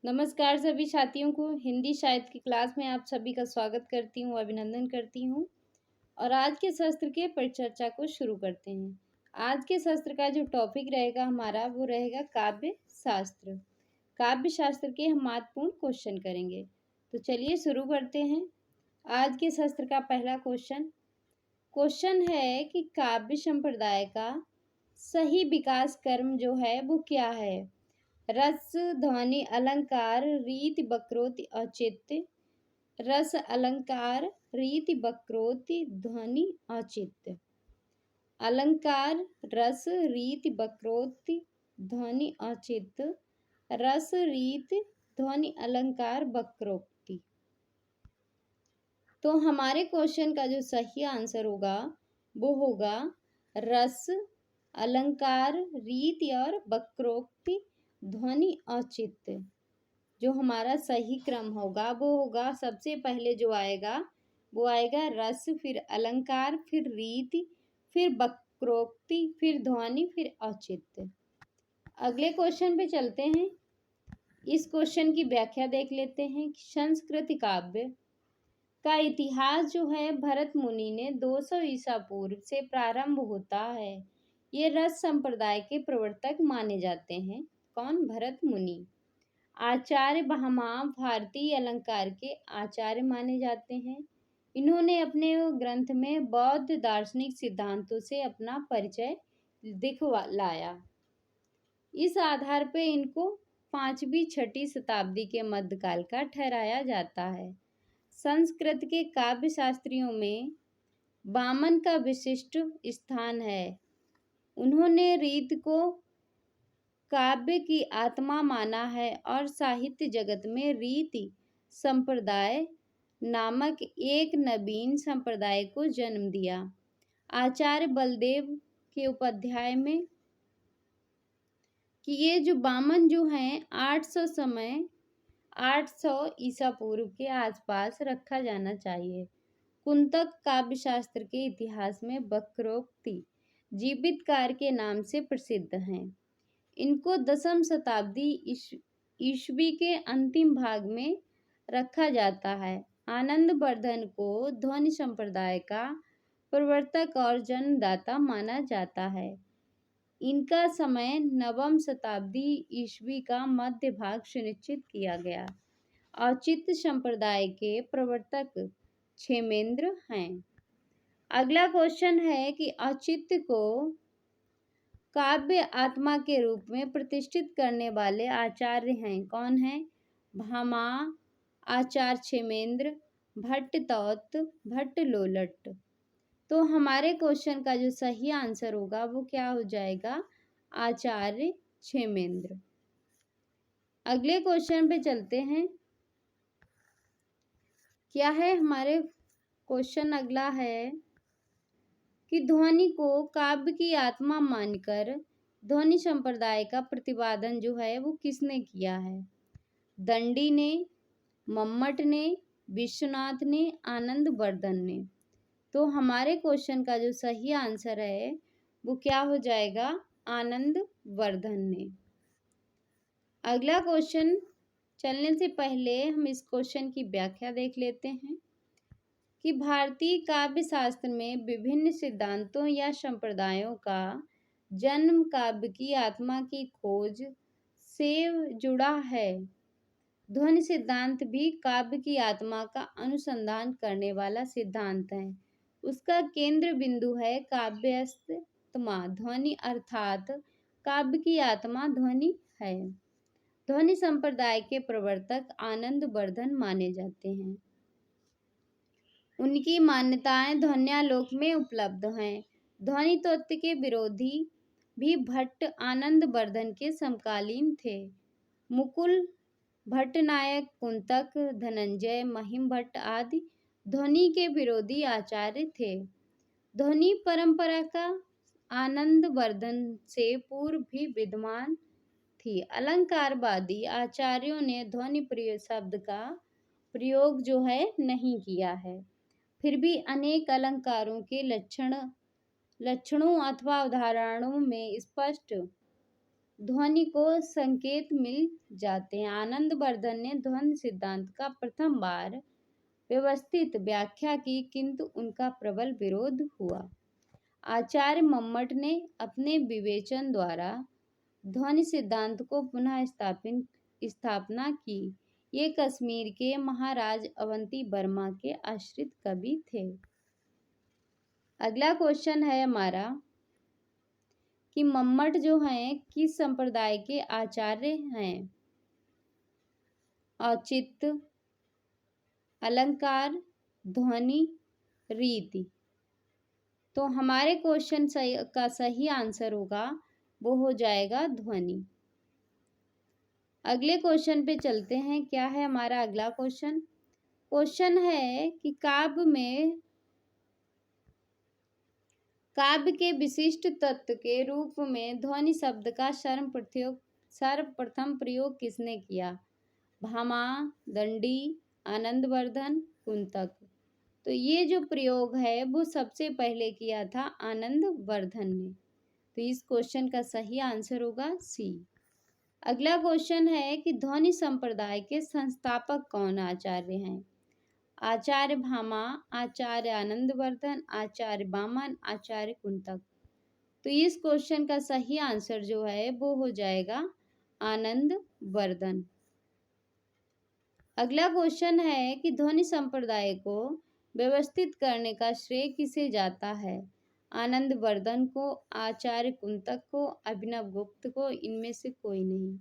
नमस्कार सभी साथियों को हिंदी साहित्य की क्लास में आप सभी का स्वागत करती हूँ, अभिनंदन करती हूँ। और आज के शास्त्र के परिचर्चा को शुरू करते हैं। आज के शास्त्र का जो टॉपिक रहेगा हमारा वो रहेगा काव्य शास्त्र। काव्य शास्त्र के हम महत्वपूर्ण क्वेश्चन करेंगे। तो चलिए शुरू करते हैं। आज के शास्त्र का पहला क्वेश्चन है कि काव्य संप्रदाय का सही विकास क्रम जो है वो क्या है। रस, ध्वनि, अलंकार, रीति, वक्रोक्ति, औचित्य। रस, अलंकार, रीति, वक्रोक्ति, ध्वनि, औचित्य। अलंकार, रस, रीति, वक्रोक्ति, ध्वनि, औचित्य। रस, रीति, ध्वनि, अलंकार, वक्रोक्ति। तो हमारे क्वेश्चन का जो सही आंसर होगा वो होगा रस, अलंकार, रीति और वक्रोक्ति, ध्वनि, औचित्य। जो हमारा सही क्रम होगा वो होगा, सबसे पहले जो आएगा वो आएगा रस, फिर अलंकार, फिर रीति, फिर वक्रोक्ति, फिर ध्वनि, फिर औचित्य। अगले क्वेश्चन पे चलते हैं। इस क्वेश्चन की व्याख्या देख लेते हैं कि संस्कृत काव्य का इतिहास जो है भरत मुनि ने 200 ईसा पूर्व से प्रारंभ होता है। ये रस संप्रदाय के प्रवर्तक माने जाते हैं। कौन? भरत मुनि। आचार्य बहमा भारतीय अलंकार के आचार्य माने जाते हैं। इन्होंने अपने ग्रंथ में बौद्ध दार्शनिक सिद्धांतों से अपना परिचय दिखलाया। इस आधार पर इनको 5वीं-6वीं शताब्दी के मध्यकाल का ठहराया जाता है। संस्कृत के काव्य शास्त्रियों में वामन का विशिष्ट स्थान है। उन्होंने रीत को काव्य की आत्मा माना है और साहित्य जगत में रीति संप्रदाय नामक एक नवीन संप्रदाय को जन्म दिया। आचार्य बलदेव के उपाध्याय में कि ये जो वामन जो हैं 800 ईसा पूर्व के आसपास रखा जाना चाहिए। कुंतक काव्य शास्त्र के इतिहास में वक्रोक्ति जीवितकार के नाम से प्रसिद्ध हैं। इनको 10वीं शताब्दी ईस्वी के अंतिम भाग में रखा जाता है। आनंद वर्धन को ध्वनि संप्रदाय का प्रवर्तक और जन्मदाता माना जाता है। इनका समय 9वीं शताब्दी ईस्वी का मध्य भाग सुनिश्चित किया गया। औचित्य संप्रदाय के प्रवर्तक क्षेमेंद्र हैं। अगला क्वेश्चन है कि औचित्य को काव्य आत्मा के रूप में प्रतिष्ठित करने वाले आचार्य हैं। कौन है? भामा, आचार्य क्षेमेंद्र, भट्ट तौत, भट्ट लोलट। तो हमारे क्वेश्चन का जो सही आंसर होगा वो क्या हो जाएगा? आचार्य क्षेमेंद्र। अगले क्वेश्चन पे चलते हैं। क्या है हमारे क्वेश्चन? अगला है कि ध्वनि को काव्य की आत्मा मानकर ध्वनि संप्रदाय का प्रतिपादन जो है वो किसने किया है? दंडी ने, मम्मट ने, विश्वनाथ ने, आनंद वर्धन ने। तो हमारे क्वेश्चन का जो सही आंसर है वो क्या हो जाएगा? आनंद वर्धन ने। अगला क्वेश्चन चलने से पहले हम इस क्वेश्चन की व्याख्या देख लेते हैं कि भारतीय काव्य शास्त्र में विभिन्न सिद्धांतों या संप्रदायों का जन्म काव्य की आत्मा की खोज से जुड़ा है। ध्वनि सिद्धांत भी काव्य की आत्मा का अनुसंधान करने वाला सिद्धांत है। उसका केंद्र बिंदु है काव्यात्मा ध्वनि, अर्थात काव्य की आत्मा ध्वनि है। ध्वनि संप्रदाय के प्रवर्तक आनंद वर्धन माने जाते हैं। उनकी मान्यताएं ध्वन्यालोक में उपलब्ध हैं। ध्वनि तत्व के विरोधी भी भट्ट आनंद वर्धन के समकालीन थे। मुकुल भट्टनायक, कुंतक, धनंजय, महिम भट्ट आदि ध्वनि के विरोधी आचार्य थे। ध्वनि परंपरा का आनंद वर्धन से पूर्व भी विद्यमान थी। अलंकारवादी आचार्यों ने ध्वनि शब्द का प्रयोग जो है नहीं किया है। फिर भी अनेक अलंकारों के लक्षणों अथवा उदाहरणों में स्पष्ट ध्वनि को संकेत मिल जाते हैं। आनंदवर्धन ने ध्वनि सिद्धांत का प्रथम बार व्यवस्थित व्याख्या की, किंतु उनका प्रबल विरोध हुआ। आचार्य मम्मट ने अपने विवेचन द्वारा ध्वनि सिद्धांत को पुनः स्थापना की। ये कश्मीर के महाराज अवंती वर्मा के आश्रित कवि थे। अगला क्वेश्चन है हमारा कि मम्मट जो हैं किस संप्रदाय के आचार्य हैं? औचित्य, अलंकार, ध्वनि, रीति। तो हमारे क्वेश्चन का सही आंसर होगा वो हो जाएगा ध्वनि। अगले क्वेश्चन पे चलते हैं। क्या है हमारा अगला क्वेश्चन? क्वेश्चन है कि काव्य के विशिष्ट तत्व के रूप में ध्वनि शब्द का सर्वप्रथम प्रयोग किसने किया? भामा, दंडी, आनंदवर्धन, कुंतक। तो ये जो प्रयोग है वो सबसे पहले किया था आनंदवर्धन ने। तो इस क्वेश्चन का सही आंसर होगा सी। अगला क्वेश्चन है कि ध्वनि संप्रदाय के संस्थापक कौन आचार्य हैं? आचार्य भामा, आचार्य आनंदवर्धन, आचार्य वामन, आचार्य कुंतक। तो इस क्वेश्चन का सही आंसर जो है वो हो जाएगा आनंदवर्धन। अगला क्वेश्चन है कि ध्वनि संप्रदाय को व्यवस्थित करने का श्रेय किसे जाता है? आनंदवर्धन को, आचार्य कुंतक को, अभिनव गुप्त को, इनमें से कोई नहीं।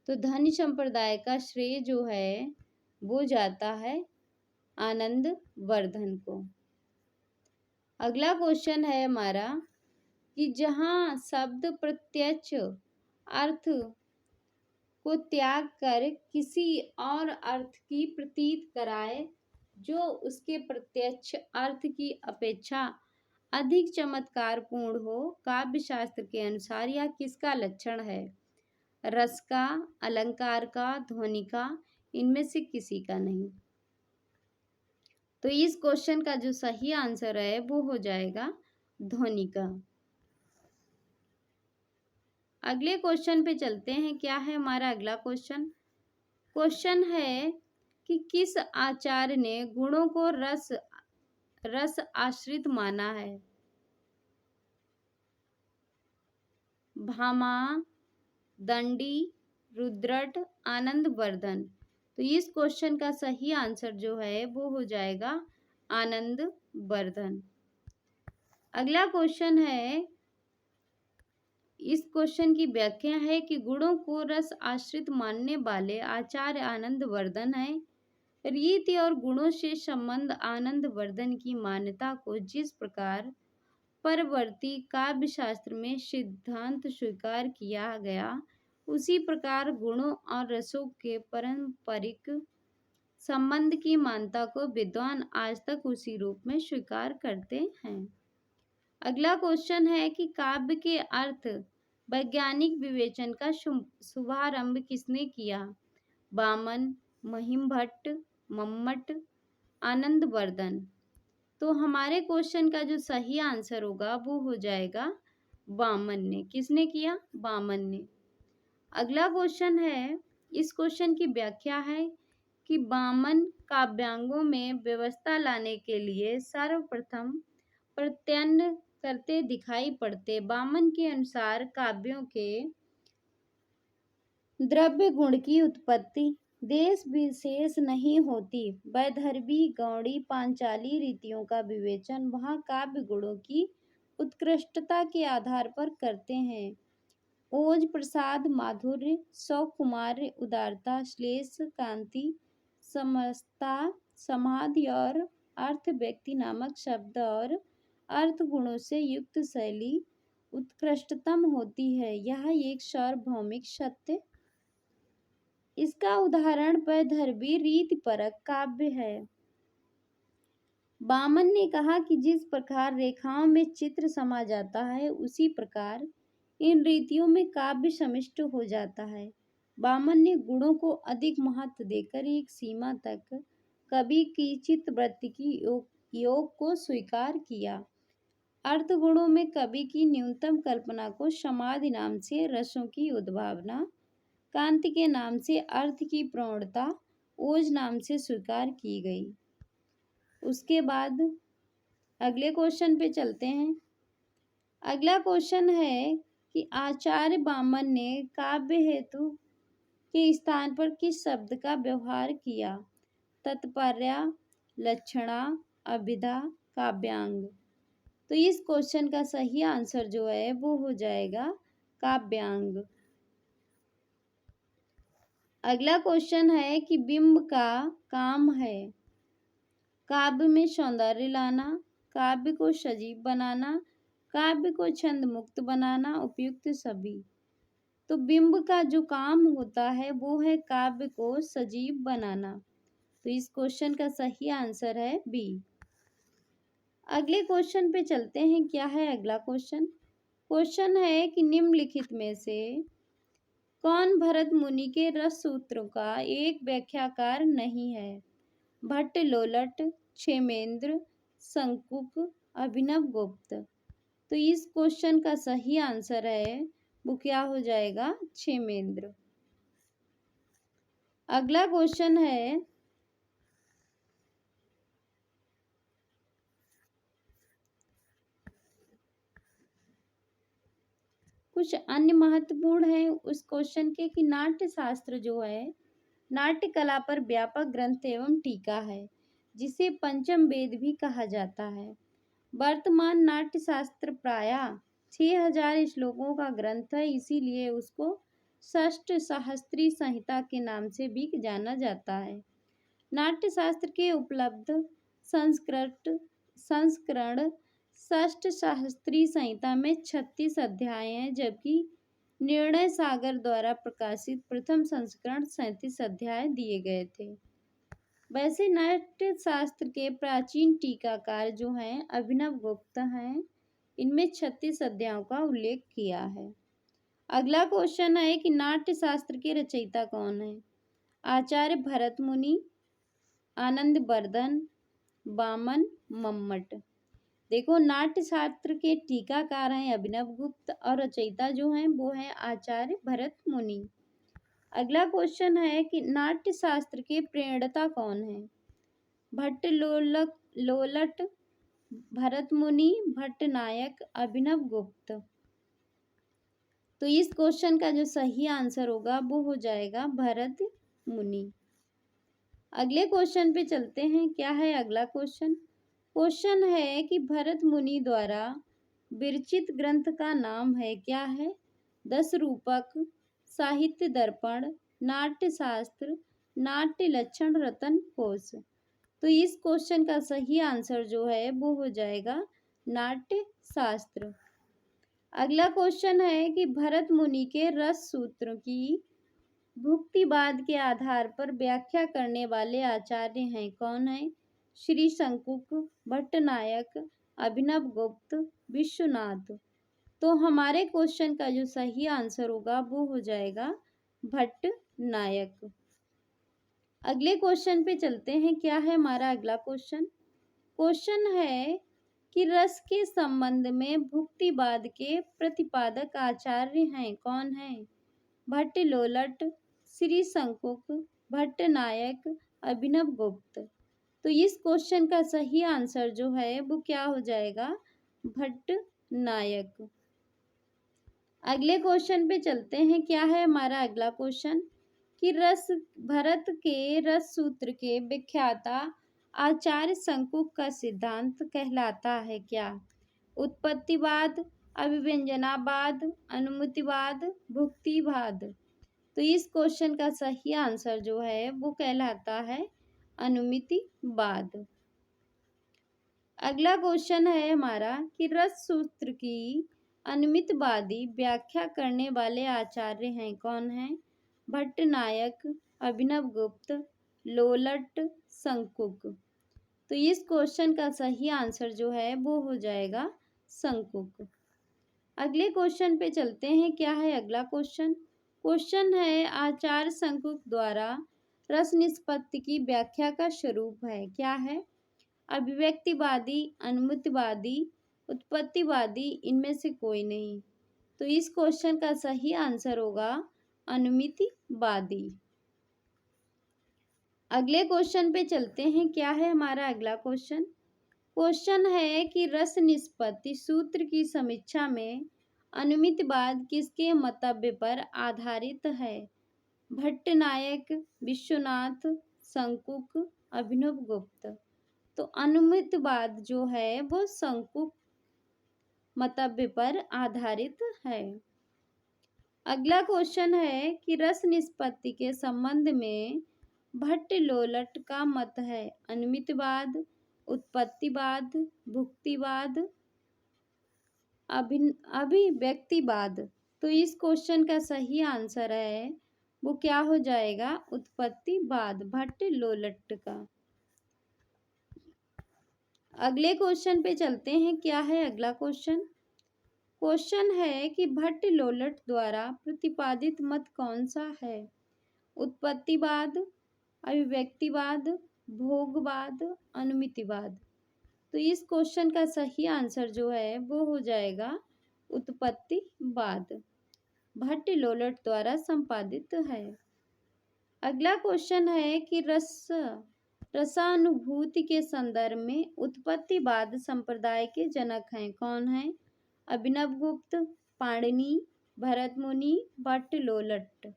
तो ध्वनि संप्रदाय का श्रेय जो है वो जाता है आनंदवर्धन को। अगला क्वेश्चन है हमारा कि जहाँ शब्द प्रत्यक्ष अर्थ को त्याग कर किसी और अर्थ की प्रतीत कराए जो उसके प्रत्यक्ष अर्थ की अपेक्षा अधिक चमत्कारपूर्ण हो, काव्य शास्त्र के अनुसार यह किसका लक्षण है? रस का, अलंकार का, ध्वनि का, इनमें से किसी का नहीं। तो इस क्वेश्चन का जो सही आंसर है वो हो जाएगा ध्वनि का। अगले क्वेश्चन पे चलते हैं। क्या है हमारा अगला क्वेश्चन? क्वेश्चन है कि किस आचार्य ने गुणों को रस आश्रित माना है? भामा, दंडी, रुद्रट, आनंदवर्धन। तो इस क्वेश्चन का सही आंसर जो है वो हो जाएगा आनंदवर्धन। अगला क्वेश्चन है, इस क्वेश्चन की व्याख्या है कि गुणों को रस आश्रित मानने वाले आचार्य आनंदवर्धन है। रीति और गुणों से संबंध आनंदवर्धन की मान्यता को जिस प्रकार परवर्ती काव्य शास्त्र में सिद्धांत स्वीकार किया गया, उसी प्रकार गुणों और रसों के पारंपरिक संबंध की मान्यता को विद्वान आज तक उसी रूप में स्वीकार करते हैं। अगला क्वेश्चन है कि काव्य के अर्थ वैज्ञानिक विवेचन का शुभारंभ किसने किया? वामन, महिमभट्ट, मम्मट, आनंदवर्धन। तो हमारे क्वेश्चन का जो सही आंसर होगा वो हो जाएगा वामन ने। किसने किया? वामन ने। अगला क्वेश्चन है, इस क्वेश्चन की व्याख्या है कि वामन काव्यांगों में व्यवस्था लाने के लिए सर्वप्रथम प्रत्यन्न करते दिखाई पड़ते। वामन के अनुसार काव्यों के द्रव्य गुण की उत्पत्ति देश विशेष नहीं होती। वैदर्भी, गौड़ी, पांचाली रीतियों का विवेचन वहाँ काव्य गुणों की उत्कृष्टता के आधार पर करते हैं। ओज, प्रसाद, माधुर्य, सौकुमार्य, उदारता, श्लेष, कांति, समस्ता, समाधि और अर्थ व्यक्ति नामक शब्द और अर्थ गुणों से युक्त शैली उत्कृष्टतम होती है। यह एक सार्वभौमिक सत्य। इसका उदाहरण वैदर्भी रीतिपरक काव्य है। वामन ने कहा कि जिस प्रकार रेखाओं में चित्र समा जाता है, उसी प्रकार इन रीतियों में काव्य समिष्ट हो जाता है। वामन ने गुणों को अधिक महत्व देकर एक सीमा तक कवि की चित्तवृत्ति की योग को स्वीकार किया। अर्थ गुणों में कवि की न्यूनतम कल्पना को समाधि नाम से रसों की उद्भावना, कांति के नाम से अर्थ की प्रौढ़ता, ओज नाम से स्वीकार की गई। उसके बाद अगले क्वेश्चन पे चलते हैं। अगला क्वेश्चन है कि आचार्य बामन ने काव्य हेतु के स्थान पर किस शब्द का व्यवहार किया? तत्पर्या, लक्षणा, अभिधा, काव्यांग। तो इस क्वेश्चन का सही आंसर जो है वो हो जाएगा काव्यांग। अगला क्वेश्चन है कि बिंब का काम है काव्य में सौंदर्य लाना, काव्य को सजीव बनाना, काव्य को छंद मुक्त बनाना, उपयुक्त सभी। तो बिंब का जो काम होता है वो है काव्य को सजीव बनाना। तो इस क्वेश्चन का सही आंसर है बी। अगले क्वेश्चन पे चलते हैं। क्या है अगला क्वेश्चन? क्वेश्चन है कि निम्नलिखित में से कौन भरत मुनि के रस सूत्रों का एक व्याख्याकार नहीं है? भट्ट, लोलट, क्षेमेंद्र, शंकुक, अभिनव गुप्त। तो इस क्वेश्चन का सही आंसर है वो क्या हो जाएगा? क्षेमेंद्र। अगला क्वेश्चन है कुछ अन्य महत्वपूर्ण है उस क्वेश्चन के कि नाट्य शास्त्र जो है नाट्य कला पर व्यापक ग्रंथ एवं टीका है जिसे पंचम वेद भी कहा जाता है। वर्तमान नाट्य शास्त्र प्रायः 6000 श्लोकों का ग्रंथ है, इसीलिए उसको षष्ठ सहस्त्री संहिता के नाम से भी जाना जाता है। नाट्य शास्त्र के उपलब्ध संस्करण षष्ठ सहस्त्री संहिता में 36 अध्याय हैं, जबकि निर्णय सागर द्वारा प्रकाशित प्रथम संस्करण 37 अध्याय दिए गए थे। वैसे नाट्य शास्त्र के प्राचीन टीकाकार जो हैं अभिनव गुप्त हैं, इनमें 36 अध्यायों का उल्लेख किया है। अगला क्वेश्चन है कि नाट्य शास्त्र के रचयिता कौन है? आचार्य भरत मुनि, आनंद वर्धन, बामन, मम्मट। देखो नाट्य शास्त्र के टीकाकार हैं अभिनव गुप्त और रचयिता जो हैं वो हैं आचार्य भरत मुनि। अगला क्वेश्चन है कि नाट्य शास्त्र के प्रणेता कौन है? भट्ट, लोलट, भरत मुनि, भट्टनायक, अभिनव गुप्त। तो इस क्वेश्चन का जो सही आंसर होगा वो हो जाएगा भरत मुनि। अगले क्वेश्चन पे चलते हैं। क्या है अगला क्वेश्चन? क्वेश्चन है कि भरत मुनि द्वारा विरचित ग्रंथ का नाम है क्या है? 10 रूपक, साहित्य दर्पण, नाट्य शास्त्र, नाट्य लक्षण, रतन कोश। तो इस क्वेश्चन का सही आंसर जो है वो हो जाएगा नाट्य शास्त्र। अगला क्वेश्चन है कि भरत मुनि के रस सूत्र की भुक्तिवाद के आधार पर व्याख्या करने वाले आचार्य हैं कौन है? श्री शंकुक, भट्टनायक, अभिनव गुप्त, विश्वनाथ। तो हमारे क्वेश्चन का जो सही आंसर होगा वो हो जाएगा भट्टनायक। अगले क्वेश्चन पे चलते हैं। क्या है हमारा अगला क्वेश्चन? क्वेश्चन है कि रस के संबंध में भुक्तिवाद के प्रतिपादक आचार्य हैं कौन है? भट्ट, लोलट, श्री शंकुक, भट्टनायक, अभिनव गुप्त। तो इस क्वेश्चन का सही आंसर जो है वो क्या हो जाएगा? भट्टनायक। अगले क्वेश्चन पे चलते हैं। क्या है हमारा अगला क्वेश्चन कि भरत के रस सूत्र के विख्याता आचार्य शंकुक का सिद्धांत कहलाता है क्या? उत्पत्तिवाद, अभिव्यंजनावाद, अनुमितिवाद, भुक्तिवाद। तो इस क्वेश्चन का सही आंसर जो है वो कहलाता है अनुमितिवाद। अगला क्वेश्चन है हमारा कि रस सूत्र की अनुमितवादी व्याख्या करने वाले आचार्य हैं कौन है? भट्टनायक, अभिनव गुप्त, लोलट, शंकुक। तो इस क्वेश्चन का सही आंसर जो है वो हो जाएगा शंकुक। अगले क्वेश्चन पे चलते हैं। क्या है अगला क्वेश्चन? क्वेश्चन है आचार्य शंकुक द्वारा रस निष्पत्ति की व्याख्या का स्वरूप है क्या है? अभिव्यक्तिवादी, अनुमितिवादी, उत्पत्तिवादी, इनमें से कोई नहीं। तो इस क्वेश्चन का सही आंसर होगा अनुमितिवादी। अगले क्वेश्चन पे चलते हैं। क्या है हमारा अगला क्वेश्चन? क्वेश्चन है कि रस निष्पत्ति सूत्र की समीक्षा में अनुमितिवाद किसके मतव्य पर आधारित है? भट्टनायक, विश्वनाथ, शंकुक, अभिनवगुप्त। तो अनुमितिवाद जो है वो शंकुक मतव्य पर आधारित है। अगला क्वेश्चन है कि रस निष्पत्ति के संबंध में भट्ट-लोलट का मत है अनुमितिवाद, उत्पत्तिवाद, भुक्तिवाद, अभिव्यक्तिवाद। तो इस क्वेश्चन का सही आंसर है वो क्या हो जाएगा? उत्पत्तिवाद, भट्ट-लोलट का। अगले क्वेश्चन पे चलते हैं। क्या है अगला क्वेश्चन? क्वेश्चन है कि भट्ट-लोलट द्वारा प्रतिपादित मत कौन सा है? उत्पत्तिवाद, अभिव्यक्तिवाद, भोगवाद, अनुमितिवाद। तो इस क्वेश्चन का सही आंसर जो है वो हो जाएगा उत्पत्तिवाद, भट्ट-लोलट द्वारा संपादित है। अगला क्वेश्चन है कि रसानुभूति के संदर्भ में उत्पत्तिवाद संप्रदाय के जनक हैं। कौन है? अभिनवगुप्त, पाणिनि, भरतमुनि, भट्ट-लोलट।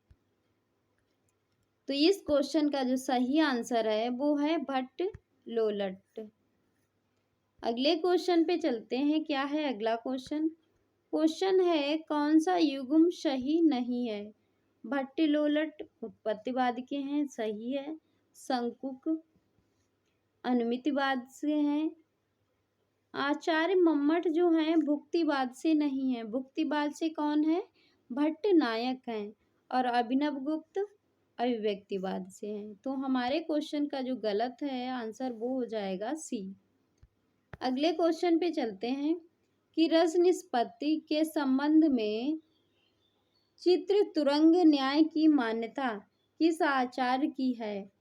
तो इस क्वेश्चन का जो सही आंसर है वो है भट्ट-लोलट। अगले क्वेश्चन पे चलते हैं। क्या है अगला क्वेश्चन? क्वेश्चन है कौन सा युग्म सही नहीं है? भट्ट-लोलट उत्पत्तिवाद के हैं, सही है। शंकुक अनुमितिवाद से हैं। आचार्य मम्मट जो हैं भुक्तिवाद से नहीं है। भुक्तिवाद से कौन है? भट्टनायक हैं। और अभिनवगुप्त अभिव्यक्तिवाद से हैं। तो हमारे क्वेश्चन का जो गलत है आंसर वो हो जाएगा सी। अगले क्वेश्चन पे चलते हैं कि रस निष्पत्ति के संबंध में चित्र तुरंग न्याय की मान्यता किस आचार्य की है?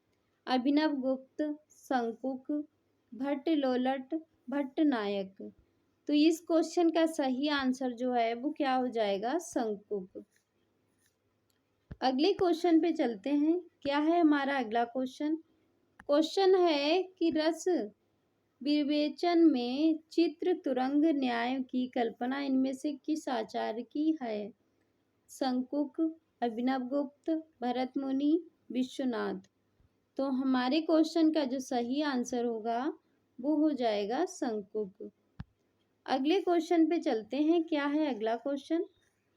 अभिनवगुप्त, शंकुक, भट्ट-लोलट, भट्टनायक। तो इस क्वेश्चन का सही आंसर जो है वो क्या हो जाएगा? शंकुक। अगले क्वेश्चन पे चलते हैं। क्या है हमारा अगला क्वेश्चन? क्वेश्चन है कि रस विवेचन में चित्र तुरंग न्याय की कल्पना इनमें से किस आचार्य की है? शंकुक, अभिनवगुप्त, भरतमुनि, विश्वनाथ। तो हमारे क्वेश्चन का जो सही आंसर होगा वो हो जाएगा शंकुक। अगले क्वेश्चन पे चलते हैं। क्या है अगला क्वेश्चन?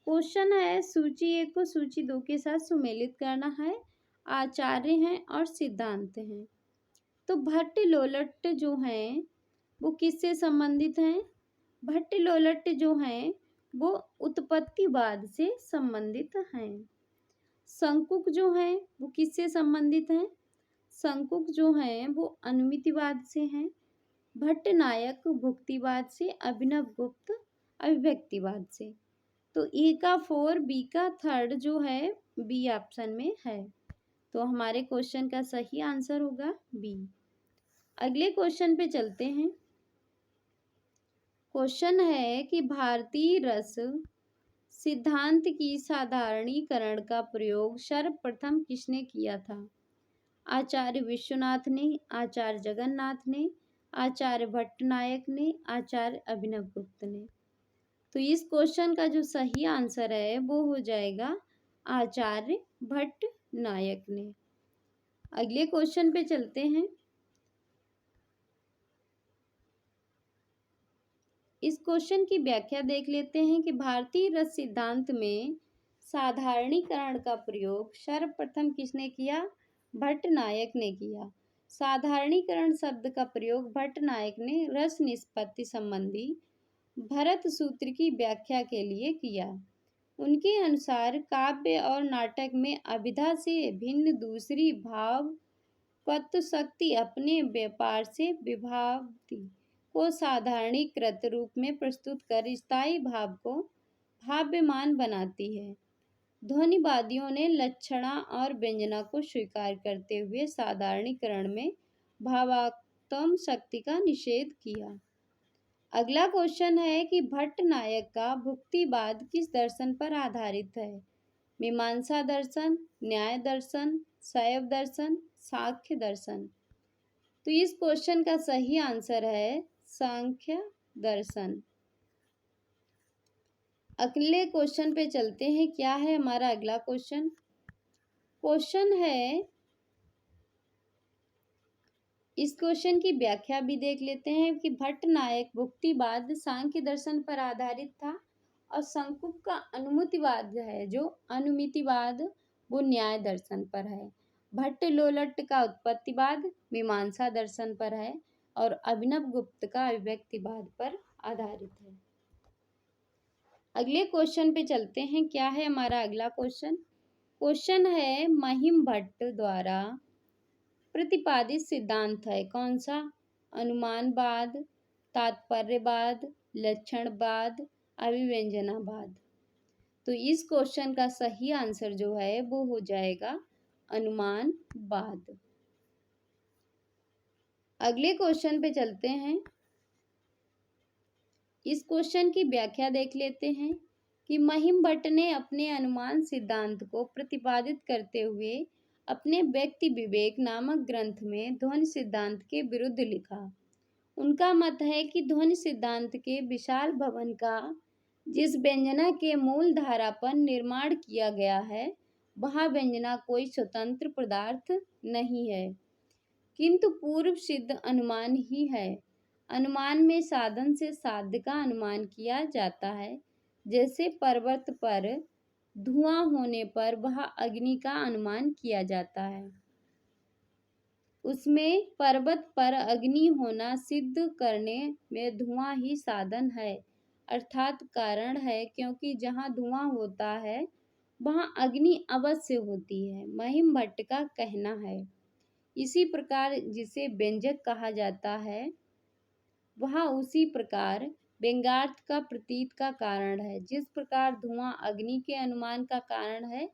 क्वेश्चन है सूची 1 को सूची 2 के साथ सुमेलित करना है। आचार्य हैं और सिद्धांत हैं। तो भट्ट-लोलट जो हैं वो किससे संबंधित हैं? भट्ट-लोलट जो हैं वो उत्पत्तिवाद से संबंधित हैं। शंकुक जो हैं वो किससे संबंधित हैं? शंकुक जो हैं वो अनुमितिवाद से हैं। भट्टनायक भुक्तिवाद से, अभिनवगुप्त अभिव्यक्तिवाद से। तो ए का 4, बी का 3 जो है बी ऑप्शन में है। तो हमारे क्वेश्चन का सही आंसर होगा बी। अगले क्वेश्चन पे चलते हैं। क्वेश्चन है कि भारतीय रस सिद्धांत की साधारणीकरण का प्रयोग सर्वप्रथम किसने किया था? आचार्य विश्वनाथ ने, आचार्य जगन्नाथ ने, आचार्य भट्टनायक ने, आचार्य अभिनवगुप्त ने। तो इस क्वेश्चन का जो सही आंसर है वो हो जाएगा आचार्य भट्टनायक ने। अगले क्वेश्चन पे चलते हैं। इस क्वेश्चन की व्याख्या देख लेते हैं कि भारतीय रस सिद्धांत में साधारणीकरण का प्रयोग सर्वप्रथम किसने किया? भट्टनायक ने किया। साधारणीकरण शब्द का प्रयोग भट्टनायक ने रस निष्पत्ति संबंधी भरत सूत्र की व्याख्या के लिए किया। उनके अनुसार काव्य और नाटक में अभिधा से भिन्न दूसरी भाववत्त शक्ति अपने व्यापार से विभावती को साधारणीकृत रूप में प्रस्तुत कर स्थायी भाव को भाव्यमान बनाती है। ध्वनिवादियों ने लक्षणा और व्यंजना को स्वीकार करते हुए साधारणीकरण में भावात्म शक्ति का निषेध किया। अगला क्वेश्चन है कि भट्ट नायक का भुक्तिवाद किस दर्शन पर आधारित है? मीमांसा दर्शन, न्याय दर्शन, शैव दर्शन, सांख्य दर्शन। तो इस क्वेश्चन का सही आंसर है सांख्य दर्शन। अगले क्वेश्चन पे चलते हैं। क्या है हमारा अगला क्वेश्चन? क्वेश्चन है, इस क्वेश्चन की व्याख्या भी देख लेते हैं कि भट्ट नायक भुक्तिवाद सांख्य दर्शन पर आधारित था और शंकुक का अनुमितिवाद है जो अनुमितिवाद वो न्याय दर्शन पर है। भट्ट लोलट का उत्पत्तिवाद मीमांसा दर्शन पर है और अभिनव गुप्त का अभिव्यक्तिवाद पर आधारित है। अगले क्वेश्चन पे चलते हैं। क्या है हमारा अगला क्वेश्चन? क्वेश्चन है, महिम भट्ट द्वारा प्रतिपादित सिद्धांत है कौन सा? अनुमानवाद, तात्पर्यवाद, लक्षणवाद, अभिव्यंजनावाद। तो इस क्वेश्चन का सही आंसर जो है वो हो जाएगा अनुमानवाद। अगले क्वेश्चन पे चलते हैं। इस क्वेश्चन की व्याख्या देख लेते हैं कि महिम भट्ट ने अपने अनुमान सिद्धांत को प्रतिपादित करते हुए अपने व्यक्ति विवेक नामक ग्रंथ में ध्वनि सिद्धांत के विरुद्ध लिखा। उनका मत है कि ध्वनि सिद्धांत के विशाल भवन का जिस व्यंजना के मूल धारा पर निर्माण किया गया है वह व्यंजना कोई स्वतंत्र पदार्थ नहीं है किंतु पूर्व सिद्ध अनुमान ही है। अनुमान में साधन से साध्य का अनुमान किया जाता है। जैसे पर्वत पर धुआं होने पर वह अग्नि का अनुमान किया जाता है। उसमें पर्वत पर अग्नि होना सिद्ध करने में धुआं ही साधन है अर्थात कारण है, क्योंकि जहाँ धुआं होता है वहाँ अग्नि अवश्य होती है, महिम भट्ट का कहना है। इसी प्रकार जिसे व्यंजक कहा जाता है वह उसी प्रकार व्यंग्यार्थ का प्रतीत का कारण है। जिस प्रकार धुआं अग्नि के अनुमान का कारण है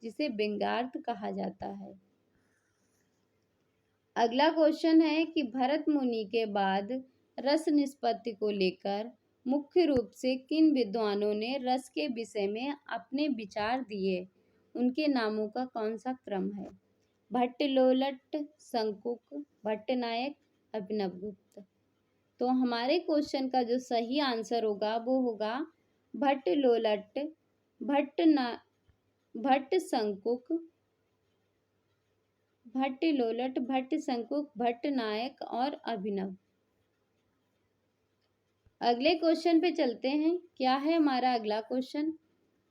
जिसे व्यंग्यार्थ कहा जाता है। अगला क्वेश्चन है कि भरत मुनि के बाद रस निष्पत्ति को लेकर मुख्य रूप से किन विद्वानों ने रस के विषय में अपने विचार दिए? उनके नामों का कौन सा क्रम है? भट्ट लोलट, शंकुक, भट्ट नायक, अभिनव गुप्त। तो हमारे क्वेश्चन का जो सही आंसर होगा वो होगा भट्ट लोलट, भट्ट शंकुक, भट्ट लोलट, भट्ट शंकुक, भट्ट नायक और अभिनव। अगले क्वेश्चन पे चलते हैं। क्या है हमारा अगला क्वेश्चन?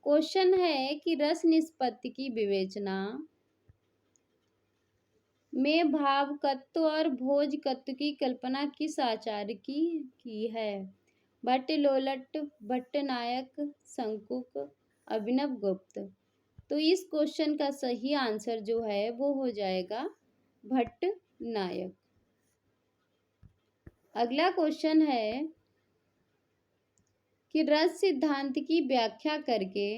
क्वेश्चन है कि रस निष्पत्ति की विवेचना में भावकत्व और भोजकत्व की कल्पना किस आचार्य की है? भट्ट लोलट, भट्ट नायक, शंकुक, अभिनव गुप्त। तो इस क्वेश्चन का सही आंसर जो है वो हो जाएगा भट्ट नायक। अगला क्वेश्चन है कि रस सिद्धांत की व्याख्या करके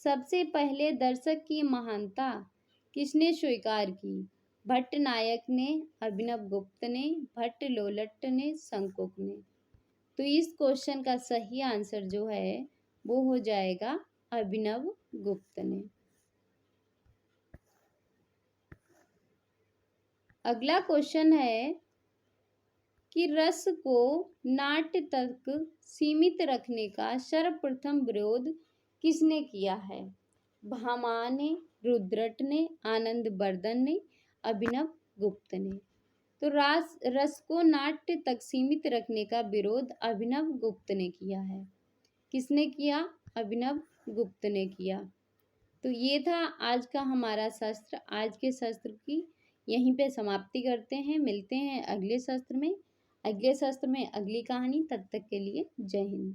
सबसे पहले दर्शक की महानता किसने स्वीकार की? भट्ट नायक ने, अभिनव गुप्त ने, भट्ट लोलट ने, शंकुक ने। तो इस क्वेश्चन का सही आंसर जो है वो हो जाएगा अभिनव गुप्त ने। अगला क्वेश्चन है कि रस को नाट्य तक सीमित रखने का सर्वप्रथम विरोध किसने किया है? भामा ने, रुद्रट ने, आनंद वर्धन ने, अभिनव गुप्त ने। तो रस को नाट्य तक सीमित रखने का विरोध अभिनव गुप्त ने किया है। किसने किया? अभिनव गुप्त ने किया। तो ये था आज का हमारा शास्त्र। आज के शास्त्र की यहीं पे समाप्ति करते हैं। मिलते हैं अगले शास्त्र में अगली कहानी। तब तक के लिए जय हिंद।